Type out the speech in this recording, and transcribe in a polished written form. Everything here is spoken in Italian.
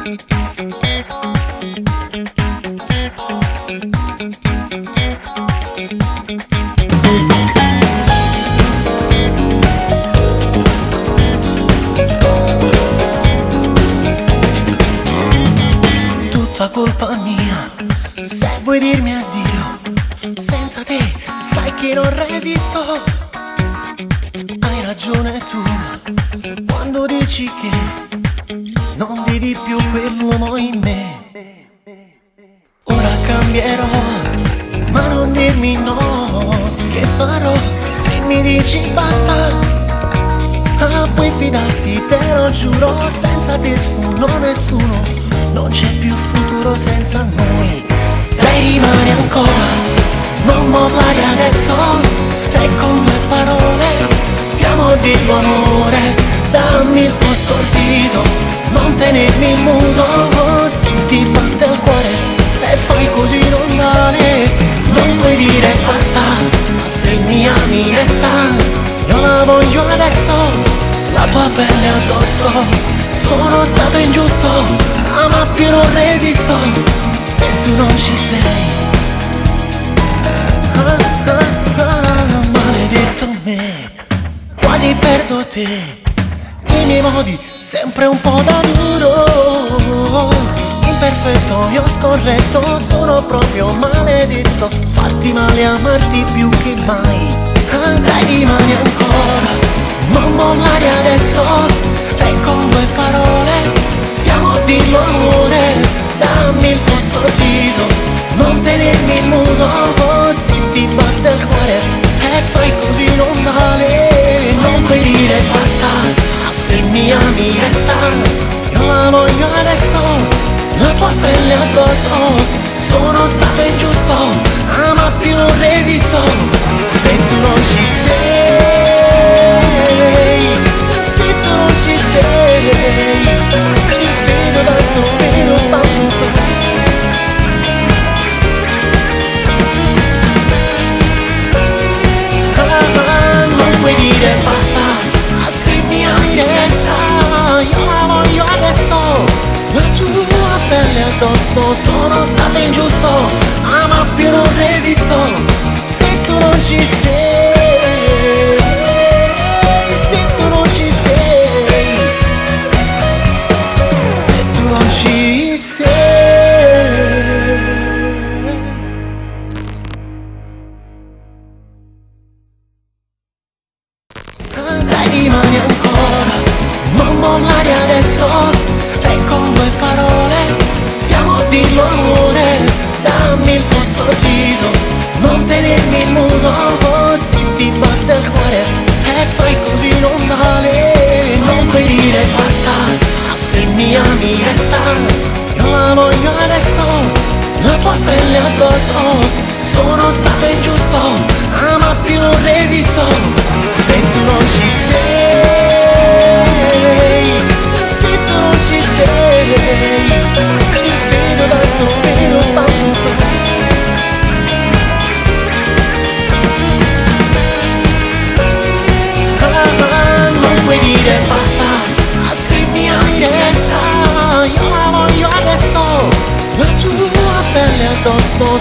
Tutta colpa mia, se vuoi dirmi addio, senza te sai che non resisto. Hai ragione tu quando dici che non vedi più quell'uomo in me. Ora cambierò, ma non dirmi no. Che farò se mi dici basta? Ah, puoi fidarti, te lo giuro, senza nessuno, non c'è più futuro senza noi. Lei rimane ancora, non mollare adesso, e con due parole ti amo di buon amore. Dammi il tuo sorriso, non tenermi il muso, senti batte il cuore e fai così non vale. Non puoi dire basta, ma se mi ami resta. Io la voglio adesso, la tua pelle addosso. Sono stato ingiusto, ma più non resisto se tu non ci sei. Maledetto me, quasi perdo te. I miei modi sempre un po' da duro. Imperfetto, io scorretto, sono proprio maledetto. Farti male, amarti più che mai. Dai, rimani ancora, non mollare adesso, e con due parole ti amo, dillo amore. Dammi il tuo sorriso, non tenermi il muso, se ti batte il cuore e fai così non vale. Non puoi dire basta, ma se mi ami resta. Io la voglio adesso, la tua pelle addosso. Sono stato ingiusto, ma più non resisto se tu non ci sei. Se tu non ci sei, vedo tanto, vedo tanto. Non puoi dire basta, ma se mi ami resta. Io la voglio adesso, la tua pelle addosso. Sono stato ingiusto, ma più non resisto se tu non ci sei. Se tu non ci sei, se tu non ci sei. Dai, rimani ancora, non mollare adesso, e con due parole ti amo, dillo amore. Dammi il tuo sorriso, non tenermi il muso, se ti batte il cuore e fai così non vale. Non puoi dire basta, ma se mi ami resta. Io la voglio adesso, la tua pelle addosso. Sono stato ingiusto, ma più non resisto se tu non ci sei. Se tu non ci sei, vedo tanto, vedo tanto. Non puoi dire basta, ma se mi ami resta. Io la voglio adesso, la tua pelle addosso.